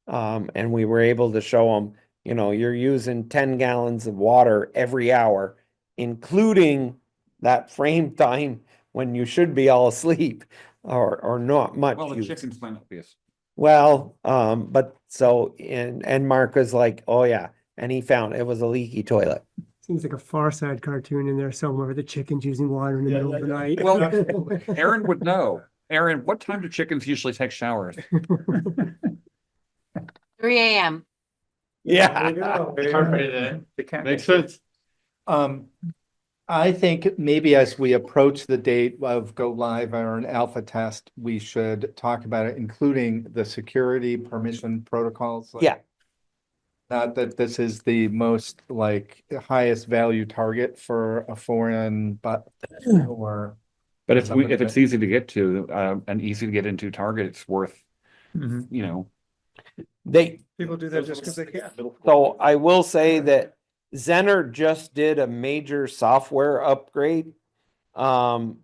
[SPEAKER 3] And we were able to show them, you're using 10 gallons of water every hour, including that frame time when you should be all asleep or not much.
[SPEAKER 2] Well, the
[SPEAKER 3] use.
[SPEAKER 2] chickens might not be as.
[SPEAKER 3] Well, but so, and Mark was like, oh yeah. and he found it was a leaky toilet.
[SPEAKER 5] Seems like a Far Side cartoon in there somewhere, with the chickens using water in the
[SPEAKER 1] Yeah,
[SPEAKER 5] middle of the
[SPEAKER 1] yeah,
[SPEAKER 5] night.
[SPEAKER 2] Well, Aaron would know. Aaron, what time do chickens usually take showers?
[SPEAKER 6] 3 a.m.
[SPEAKER 5] There you go.
[SPEAKER 7] They can't
[SPEAKER 1] Makes
[SPEAKER 7] make it.
[SPEAKER 1] sense.
[SPEAKER 4] I think maybe as we approach the date of go live or an alpha test, we should talk about it, including the security permission protocols.
[SPEAKER 3] Yeah.
[SPEAKER 4] Not that this is the most like highest value target for a foreign, but or
[SPEAKER 2] But if
[SPEAKER 4] Somebody
[SPEAKER 2] if it's easy to get to, and easy to get into target, it's worth,
[SPEAKER 7] Mhm.
[SPEAKER 2] you know.
[SPEAKER 3] They,
[SPEAKER 7] People do that just because they can.
[SPEAKER 3] so I will say that Zenner just did a major software upgrade on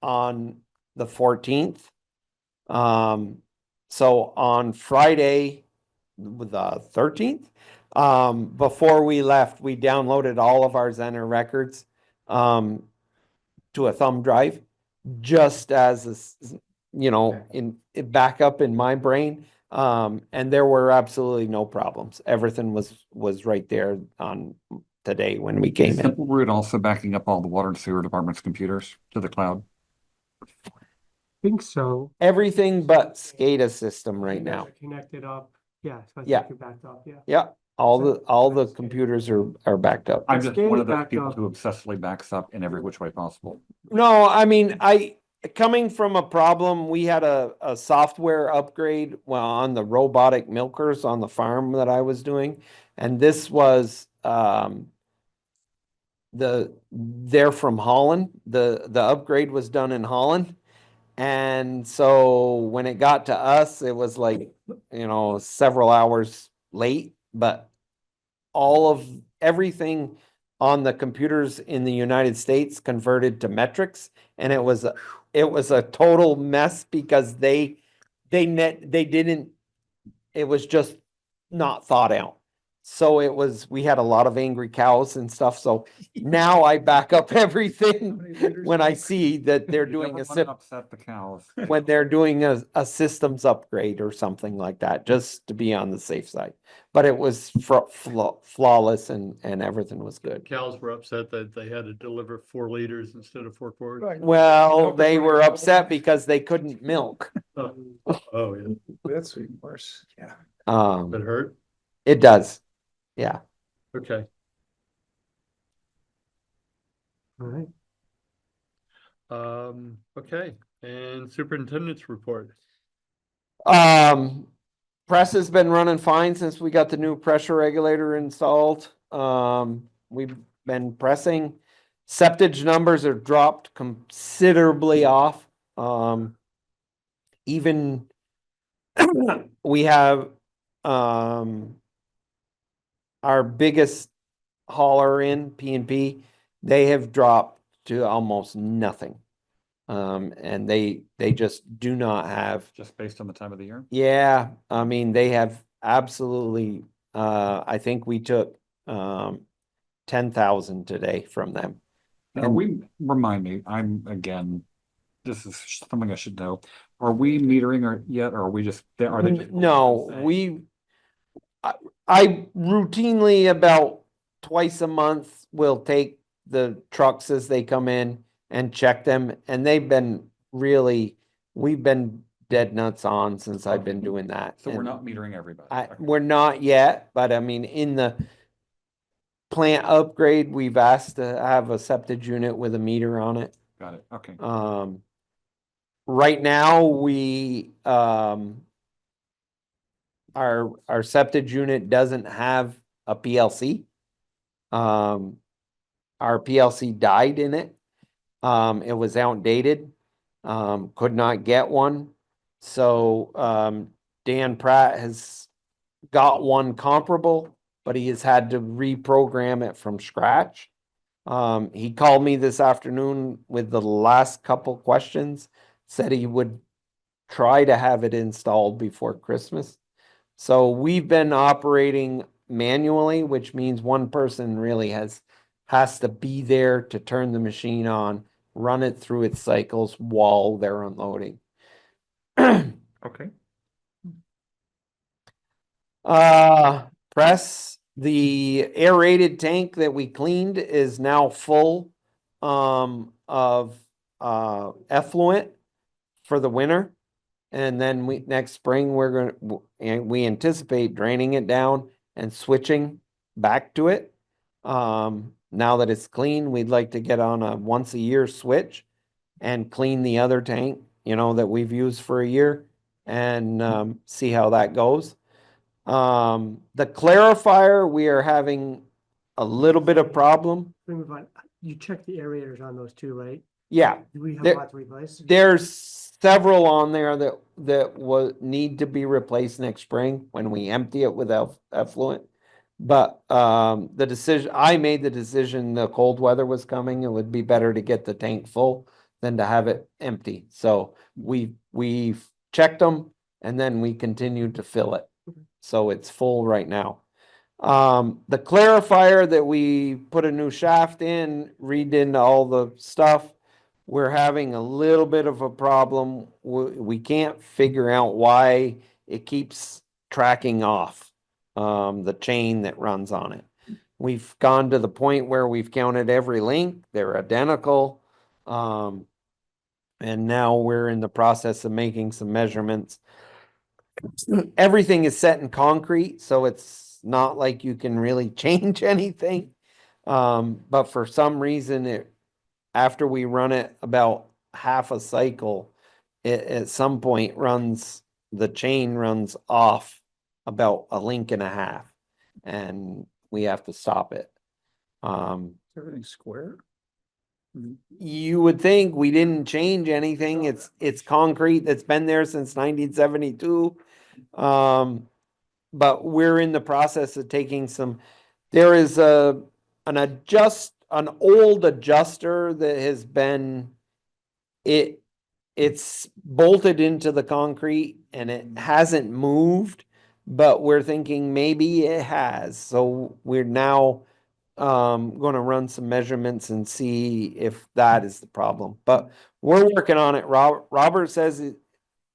[SPEAKER 3] the 14th. So on Friday, the 13th, before we left, we downloaded all of our Zenner records to a thumb drive, just as in backup in my brain. And there were absolutely no problems. Everything was right there on today when we came in.
[SPEAKER 2] Simple route also backing up all the water and sewer department's computers to the cloud.
[SPEAKER 5] Think so.
[SPEAKER 3] Everything but SCADA system right
[SPEAKER 5] You guys
[SPEAKER 3] now.
[SPEAKER 5] are Connected up. Yeah, so I
[SPEAKER 3] Yeah.
[SPEAKER 5] think you're backed up, yeah.
[SPEAKER 3] Yeah, all the computers are backed up.
[SPEAKER 2] I'm just one of those
[SPEAKER 5] backed
[SPEAKER 2] people
[SPEAKER 5] up.
[SPEAKER 2] who obsessively backs up in every which way possible.
[SPEAKER 3] No, I mean, coming from a problem, we had a software upgrade, well, on the robotic milkers on the farm that I was doing. And this was, they're from Holland. The upgrade was done in Holland. And so when it got to us, it was like, several hours late, but all of everything on the computers in the United States converted to metrics, and it was a total mess because they didn't, it was just not thought out. So we had a lot of angry cows and stuff. So now I back up everything when I see that they're doing
[SPEAKER 2] Never
[SPEAKER 3] a
[SPEAKER 2] wanna upset the cows.
[SPEAKER 3] when they're doing a systems upgrade or something like that, just to be on the safe side. But it was flawless and everything was good.
[SPEAKER 1] Cows were upset that they had to deliver 4 liters instead of 4 quarts.
[SPEAKER 7] Right.
[SPEAKER 3] Well,
[SPEAKER 7] Milk is
[SPEAKER 3] they
[SPEAKER 7] running
[SPEAKER 3] were
[SPEAKER 7] out.
[SPEAKER 3] upset because they couldn't milk.
[SPEAKER 1] Oh, yeah.
[SPEAKER 7] That's even worse. Yeah.
[SPEAKER 1] That hurt?
[SPEAKER 3] It does. Yeah.
[SPEAKER 1] Okay.
[SPEAKER 5] All right.
[SPEAKER 1] Okay, and superintendent's report.
[SPEAKER 3] Press has been running fine since we got the new pressure regulator installed. We've been pressing. Septage numbers are dropped considerably off. Even we have, our biggest hauler in P&P, they have dropped to almost nothing. And they just do not have,
[SPEAKER 2] Just based on the time of the year.
[SPEAKER 3] yeah, I mean, they have absolutely, I think we took 10,000 today from them.
[SPEAKER 2] Are we, remind me, this is something I should know. Are we metering or yet, or are we just, are they? just-
[SPEAKER 3] No, I routinely about twice a month will take the trucks as they come in and check them, and we've been dead nuts on since I've been doing that.
[SPEAKER 2] So we're
[SPEAKER 3] And
[SPEAKER 2] not metering everybody. Okay.
[SPEAKER 3] we're not yet, but I mean, in the plant upgrade, we've asked to have a septage unit with a meter on it.
[SPEAKER 2] Got it, okay.
[SPEAKER 3] Right now, our septage unit doesn't have a PLC. Our PLC died in it. It was outdated. Could not get one. So, Dan Pratt has got one comparable, but he has had to reprogram it from scratch. He called me this afternoon with the last couple questions, said he would try to have it installed before Christmas. So we've been operating manually, which means one person really has to be there to turn the machine on, run it through its cycles while they're unloading.
[SPEAKER 2] Okay.
[SPEAKER 3] Press, The aerated tank that we cleaned is now full of effluent for the winter. And then next spring, we anticipate draining it down and switching back to it. Now that it's clean, we'd like to get on a once a year switch and clean the other tank, that we've used for a year and see how that goes. The clarifier, we are having a little bit of problem.
[SPEAKER 5] You check the aerators on those too, right?
[SPEAKER 3] Yeah,
[SPEAKER 5] Do we have
[SPEAKER 3] There-
[SPEAKER 5] a lot to replace?
[SPEAKER 3] there's several on there that need to be replaced next spring when we empty it with effluent. But I made the decision, the cold weather was coming, it would be better to get the tank full than to have it empty. So we've checked them and then we continued to fill it. So it's full right now. The clarifier that we put a new shaft in, redid all the stuff. We're having a little bit of a problem. We can't figure out why it keeps tracking off, the chain that runs on it. We've gone to the point where we've counted every link, they're identical. And now we're in the process of making some measurements. Everything is set in concrete, so it's not like you can really change anything. But for some reason, after we run it about half a cycle, it at some point the chain runs off about a link and a half, and we have to stop it.
[SPEAKER 7] Everything's square?
[SPEAKER 3] You would think we didn't change anything. It's concrete that's been there since 1972. But we're in the process of taking there is an old adjuster that has been, it's bolted into the concrete and it hasn't moved, but we're thinking maybe it has. So we're now going to run some measurements and see if that is the problem. But we're working on it. Robert says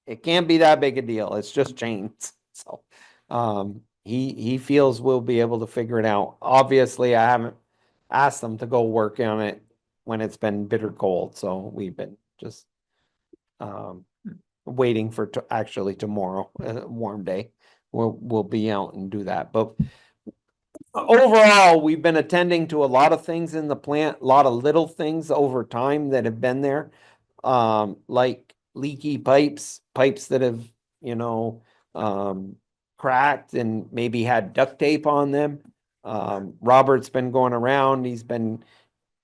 [SPEAKER 3] it can't be that big a deal. It's just chains. So he feels we'll be able to figure it out. Obviously, I haven't asked them to go work on it when it's been bitter cold. So we've been just waiting for actually tomorrow, a warm day. We'll be out and do that. But overall, we've been attending to a lot of things in the plant, a lot of little things over time that have been there. Like leaky pipes that have, cracked and maybe had duct tape on them. Robert's been going around, he's been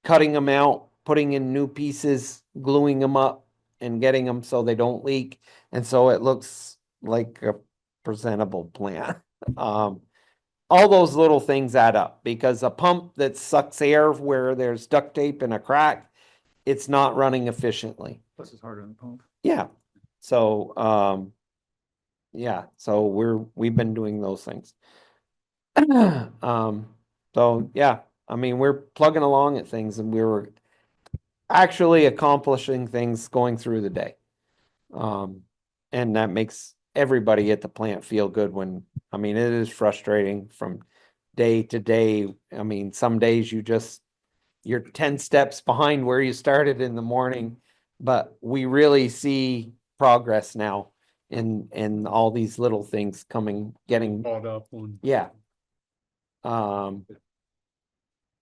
[SPEAKER 3] cutting them out, putting in new pieces, gluing them up and getting them so they don't leak. And so it looks like a presentable plant. All those little things add up because a pump that sucks air where there's duct tape and a crack, it's not running efficiently.
[SPEAKER 7] Plus it's harder on the pump.
[SPEAKER 3] Yeah. So, so we've been doing those things. So yeah, I mean, we're plugging along at things and we were actually accomplishing things going through the day. And that makes everybody at the plant feel good it is frustrating from day to day. I mean, some days you're 10 steps behind where you started in the morning, but we really see progress now in all these little things getting
[SPEAKER 1] Caught up on.
[SPEAKER 3] yeah.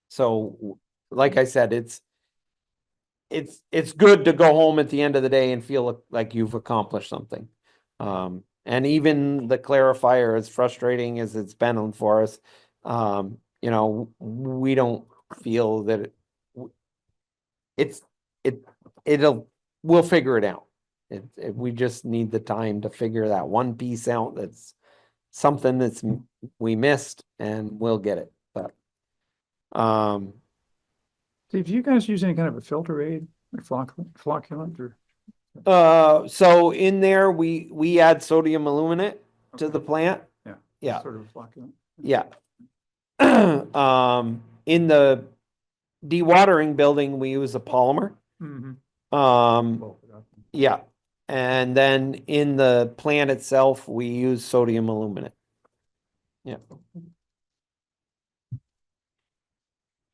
[SPEAKER 3] So like I said, it's good to go home at the end of the day and feel like you've accomplished something. And even the clarifier, as frustrating as it's been for us, we don't feel that we'll figure it out. We just need the time to figure that one piece out. That's something we missed, and we'll get it. But
[SPEAKER 7] Steve, do you guys use any kind of a filter aid, like flocculant or?
[SPEAKER 3] so in there we add sodium aluminate to the plant.
[SPEAKER 7] Yeah.
[SPEAKER 3] Yeah.
[SPEAKER 7] Sort of a flocculant.
[SPEAKER 3] Yeah. In the dewatering building, we use a polymer. Yeah. And then in the plant itself, we use sodium aluminate. Yeah.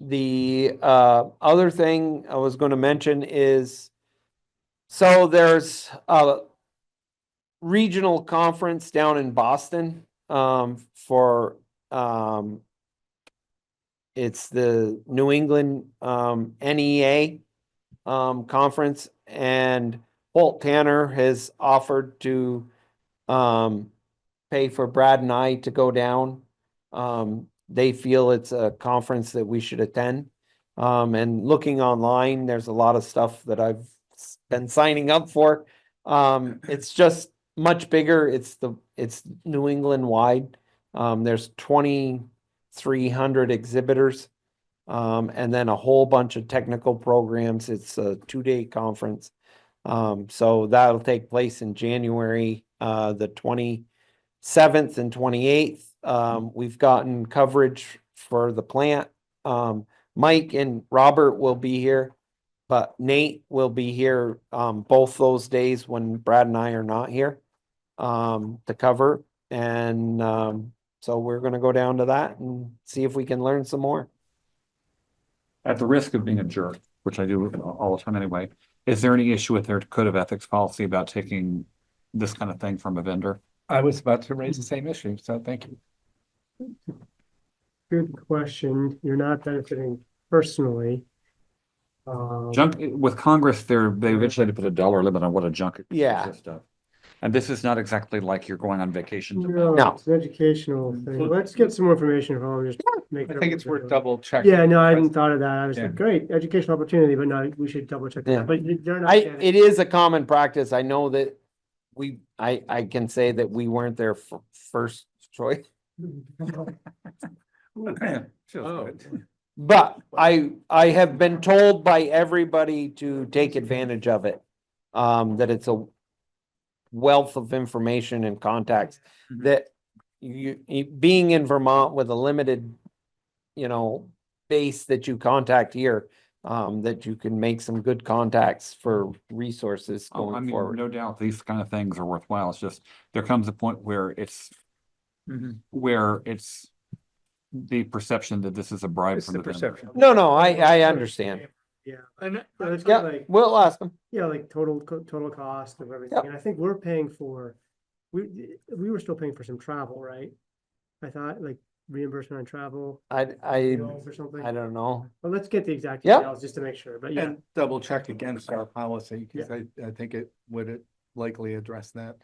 [SPEAKER 3] The other thing I was gonna mention is, so there's a regional conference down in Boston, for, it's the New England, NEA, conference, and Holt Tanner has offered to, pay for Brad and I to go down. They feel it's a conference that we should attend. And looking online, there's a lot of stuff that I've been signing up for. It's just much bigger. It's New England wide. There's 2,300 exhibitors. And then a whole bunch of technical programs. It's a 2-day conference. So that'll take place in January, the 27th and 28th. We've gotten coverage for the plant. Mike and Robert will be here, but Nate will be here, both those days when Brad and I are not here, to cover. And, so we're gonna go down to that and see if we can learn some more.
[SPEAKER 2] At the risk of being a jerk, which I do all the time anyway, is there any issue with their code of ethics policy about taking this kind of thing from a vendor?
[SPEAKER 4] I was about to raise the same issue, so thank you.
[SPEAKER 5] Good question. You're not benefiting personally.
[SPEAKER 2] Junk, with Congress, they eventually had to put a dollar limit on what a junk.
[SPEAKER 3] Yeah.
[SPEAKER 2] consists of. And this is not exactly like you're going on vacation to.
[SPEAKER 3] No.
[SPEAKER 5] It's an educational thing. Let's get some more information from home, just make.
[SPEAKER 4] I
[SPEAKER 5] it
[SPEAKER 4] think
[SPEAKER 5] up
[SPEAKER 4] it's
[SPEAKER 5] as we
[SPEAKER 4] worth
[SPEAKER 5] go.
[SPEAKER 4] double checking.
[SPEAKER 5] Yeah, no, I hadn't thought of that. I was
[SPEAKER 4] Yeah.
[SPEAKER 5] like, great, educational opportunity, but no, we should double check
[SPEAKER 3] Yeah.
[SPEAKER 5] that. But they're not. getting
[SPEAKER 3] It is a common practice. I know that I can say that we weren't their first choice.
[SPEAKER 2] Feels
[SPEAKER 1] Oh.
[SPEAKER 2] good.
[SPEAKER 3] But I have been told by everybody to take advantage of it. That it's a wealth of information and contacts
[SPEAKER 2] Mhm.
[SPEAKER 3] that being in Vermont with a limited, base that you contact here, that you can make some good contacts for resources
[SPEAKER 2] Oh, I
[SPEAKER 3] going
[SPEAKER 2] mean,
[SPEAKER 3] forward.
[SPEAKER 2] no doubt these kind of things are worthwhile. It's just, there comes a point where it's the perception that this is a bribe
[SPEAKER 7] It's
[SPEAKER 2] from
[SPEAKER 7] the
[SPEAKER 2] the vendor.
[SPEAKER 7] perception.
[SPEAKER 3] No, I understand.
[SPEAKER 5] Yeah,
[SPEAKER 1] And
[SPEAKER 5] let's
[SPEAKER 3] Yeah,
[SPEAKER 5] get like,
[SPEAKER 3] we'll ask them.
[SPEAKER 5] yeah, like total cost of everything.
[SPEAKER 3] Yep.
[SPEAKER 5] And I think we're paying for, we were still paying for some travel, right? I thought like reimbursement on travel.
[SPEAKER 3] I
[SPEAKER 5] Or something.
[SPEAKER 3] don't know.
[SPEAKER 5] But let's get the exact
[SPEAKER 3] Yep.
[SPEAKER 5] details just to make sure, but yeah.
[SPEAKER 4] And double check against our policy, because I think it would likely address that.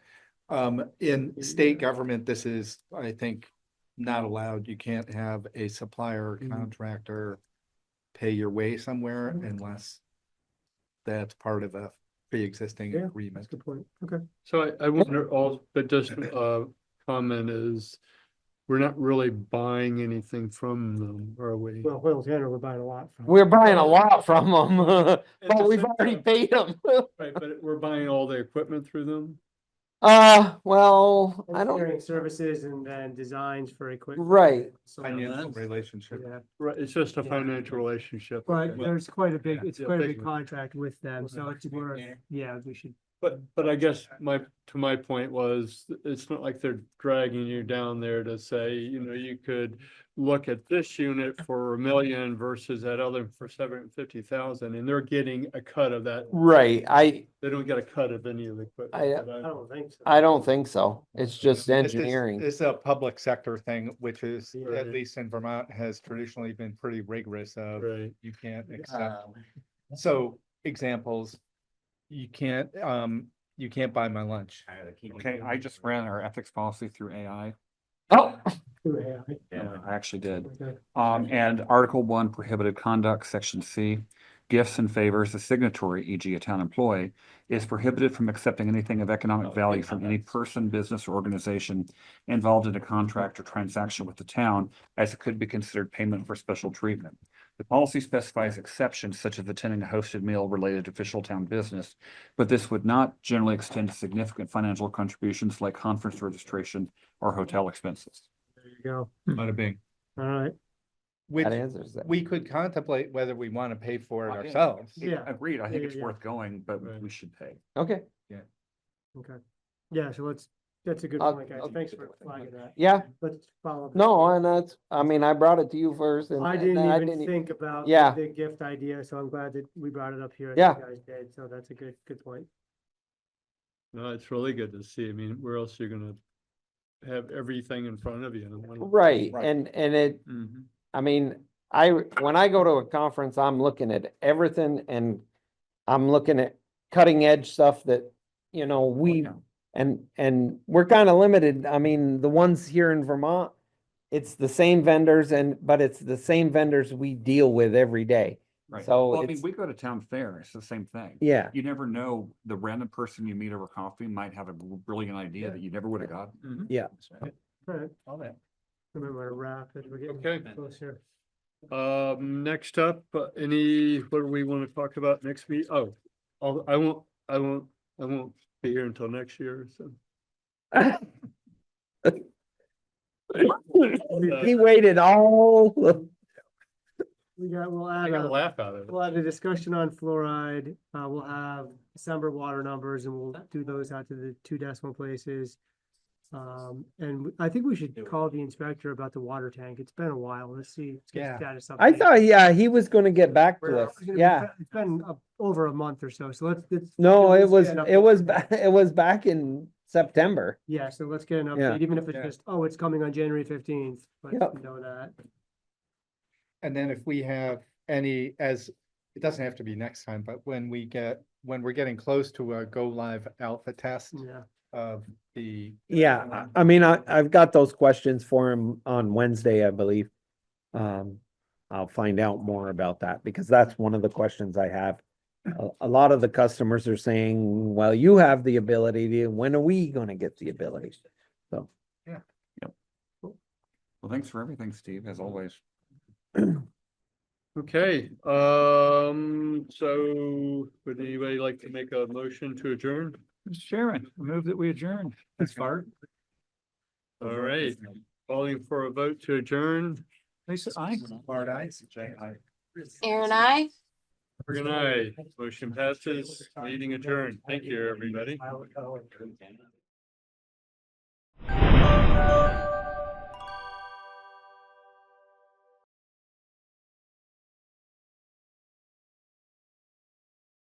[SPEAKER 4] In state government, this is, I think, not allowed. You can't have a supplier or contractor pay your way somewhere unless that's part of a pre-existing
[SPEAKER 5] Yeah,
[SPEAKER 4] agreement.
[SPEAKER 5] That's a good point. Okay.
[SPEAKER 1] so I wonder all, but just comment is, we're not really buying anything from them, are we?
[SPEAKER 5] Well, Hoyle Tanner, we're buying a lot from.
[SPEAKER 3] We're buying a lot from them,
[SPEAKER 1] the
[SPEAKER 3] but we've
[SPEAKER 1] sense
[SPEAKER 3] already
[SPEAKER 1] of-
[SPEAKER 3] paid them.
[SPEAKER 1] Right, but we're buying all the equipment through them?
[SPEAKER 3] Well, I don't,
[SPEAKER 5] Engineering services and then designs for equipment.
[SPEAKER 3] Right.
[SPEAKER 5] So-
[SPEAKER 4] Financial relationship.
[SPEAKER 5] Yeah,
[SPEAKER 1] Right, it's just a
[SPEAKER 5] Yeah.
[SPEAKER 1] financial relationship.
[SPEAKER 5] but
[SPEAKER 1] Okay.
[SPEAKER 5] there's quite a big, it's
[SPEAKER 1] Yeah,
[SPEAKER 5] quite a
[SPEAKER 1] big
[SPEAKER 5] big
[SPEAKER 1] one.
[SPEAKER 5] contract with them, so it's worth, yeah, we should.
[SPEAKER 1] But I guess my point was, it's not like they're dragging you down there to say, you could look at this unit for $1 million versus that other for 750,000, and they're getting a cut of that.
[SPEAKER 3] right,
[SPEAKER 1] They don't get a cut of any of the equipment.
[SPEAKER 3] I
[SPEAKER 1] but
[SPEAKER 5] I don't think so.
[SPEAKER 3] I don't think so. It's just
[SPEAKER 4] This is-
[SPEAKER 3] engineering.
[SPEAKER 4] This is a public sector thing, which is,
[SPEAKER 5] Yeah.
[SPEAKER 4] at least in Vermont, has traditionally been pretty rigorous of,
[SPEAKER 1] Right.
[SPEAKER 4] you can't accept. So examples, you can't buy my lunch.
[SPEAKER 2] Okay, I just ran our ethics policy through AI.
[SPEAKER 3] Oh,
[SPEAKER 5] Yeah.
[SPEAKER 2] I actually did.
[SPEAKER 5] Okay.
[SPEAKER 2] And Article 1 prohibited conduct, Section C, gifts and favors, the signatory, e.g. a town employee, is prohibited from accepting anything of economic value from any person, business, or organization involved in a contract or transaction with the town, as it could be considered payment for special treatment. The policy specifies exceptions such as attending a hosted meal related to official town business, but this would not generally extend to significant financial contributions like conference registration or hotel expenses.
[SPEAKER 5] There you go.
[SPEAKER 4] Bada bing.
[SPEAKER 5] All right.
[SPEAKER 4] Which
[SPEAKER 3] that answers that.
[SPEAKER 4] we could contemplate whether we want to pay for it
[SPEAKER 2] Yeah.
[SPEAKER 4] ourselves.
[SPEAKER 5] Yeah.
[SPEAKER 2] Agreed, I think
[SPEAKER 5] Yeah,
[SPEAKER 2] it's
[SPEAKER 5] yeah.
[SPEAKER 2] worth going, but
[SPEAKER 1] Right.
[SPEAKER 2] we should pay.
[SPEAKER 3] Okay,
[SPEAKER 5] Okay. Yeah, so let's That's a good
[SPEAKER 3] I'll-
[SPEAKER 5] point, guys.
[SPEAKER 3] I'll-
[SPEAKER 5] Thanks for flagging that.
[SPEAKER 3] Yeah,
[SPEAKER 5] Let's follow. up.
[SPEAKER 3] no, and that's, I mean, I brought it to you first and
[SPEAKER 5] I
[SPEAKER 3] and
[SPEAKER 5] didn't
[SPEAKER 3] then
[SPEAKER 5] even think about
[SPEAKER 3] Yeah.
[SPEAKER 5] the gift idea, so I'm glad that we brought it up here.
[SPEAKER 3] Yeah.
[SPEAKER 5] You guys did, so that's a good point.
[SPEAKER 1] No, it's really good to see. I mean, where else you're gonna have everything in front of you? in one-
[SPEAKER 3] Right, and it,
[SPEAKER 1] Mhm.
[SPEAKER 3] I mean, when I go to a conference, I'm looking at everything and I'm looking at cutting edge stuff that, you know, we,
[SPEAKER 2] Yeah.
[SPEAKER 3] and we're kind of limited. I mean, the ones here in Vermont, it's the same vendors but it's the same vendors we deal with every day.
[SPEAKER 2] Right.
[SPEAKER 3] So
[SPEAKER 2] Well, I mean,
[SPEAKER 3] it's,
[SPEAKER 2] we go to town fair, it's the same thing.
[SPEAKER 3] yeah,
[SPEAKER 2] You never know, the random person you meet over coffee might have a brilliant idea
[SPEAKER 1] Yeah.
[SPEAKER 2] that you never would have got.
[SPEAKER 1] Mhm.
[SPEAKER 3] yeah.
[SPEAKER 5] All right,
[SPEAKER 4] All that.
[SPEAKER 5] remember to wrap as we're getting
[SPEAKER 1] Okay.
[SPEAKER 5] closer.
[SPEAKER 1] Next up, what do we want to talk about next week? Oh, I won't be here until next year, so.
[SPEAKER 3] He waited all,
[SPEAKER 5] We'll
[SPEAKER 1] I
[SPEAKER 5] add
[SPEAKER 1] got a
[SPEAKER 5] a,
[SPEAKER 1] laugh out of it.
[SPEAKER 5] we'll add a discussion on fluoride. We'll have December water numbers and we'll do those out to the 2 decimal places. And I think we should call the inspector about the water tank. It's been a while. Let's see. Let's get
[SPEAKER 4] Yeah.
[SPEAKER 5] status update.
[SPEAKER 3] I thought, yeah, he was gonna get back
[SPEAKER 5] We're-
[SPEAKER 3] to
[SPEAKER 5] it's
[SPEAKER 3] us,
[SPEAKER 5] gonna be-
[SPEAKER 3] yeah.
[SPEAKER 5] It's been over a month or so, so let's.
[SPEAKER 3] No,
[SPEAKER 5] let's
[SPEAKER 3] it was,
[SPEAKER 5] get an
[SPEAKER 3] it was,
[SPEAKER 5] update.
[SPEAKER 3] it was back in September.
[SPEAKER 5] Yeah, so let's get an
[SPEAKER 3] Yeah.
[SPEAKER 5] update, even if it's
[SPEAKER 4] Yeah.
[SPEAKER 5] just, oh, it's coming on January 15th. Let's
[SPEAKER 3] Yep.
[SPEAKER 5] know that.
[SPEAKER 4] And then if we have any, it doesn't have to be next time, but when we're getting close to a go live alpha test
[SPEAKER 5] Yeah.
[SPEAKER 4] of the.
[SPEAKER 3] Yeah, I mean, I've got those questions for him on Wednesday, I believe. I'll find out more about that because that's one of the questions I have. A lot of the customers are saying, well, you have the ability to, when are we gonna get the ability? So,
[SPEAKER 2] Well, thanks for everything, Steve, as always.
[SPEAKER 1] Okay, so would anybody like to make a motion to adjourn?
[SPEAKER 7] Mr. Chairman, I move that we adjourn.
[SPEAKER 4] That's far.
[SPEAKER 1] All right, calling for a vote to adjourn.
[SPEAKER 7] Lisa, aye.
[SPEAKER 4] Bart, eyes.
[SPEAKER 6] Aaron, I.
[SPEAKER 1] Good night. Motion passes, meeting adjourned. Thank you, everybody.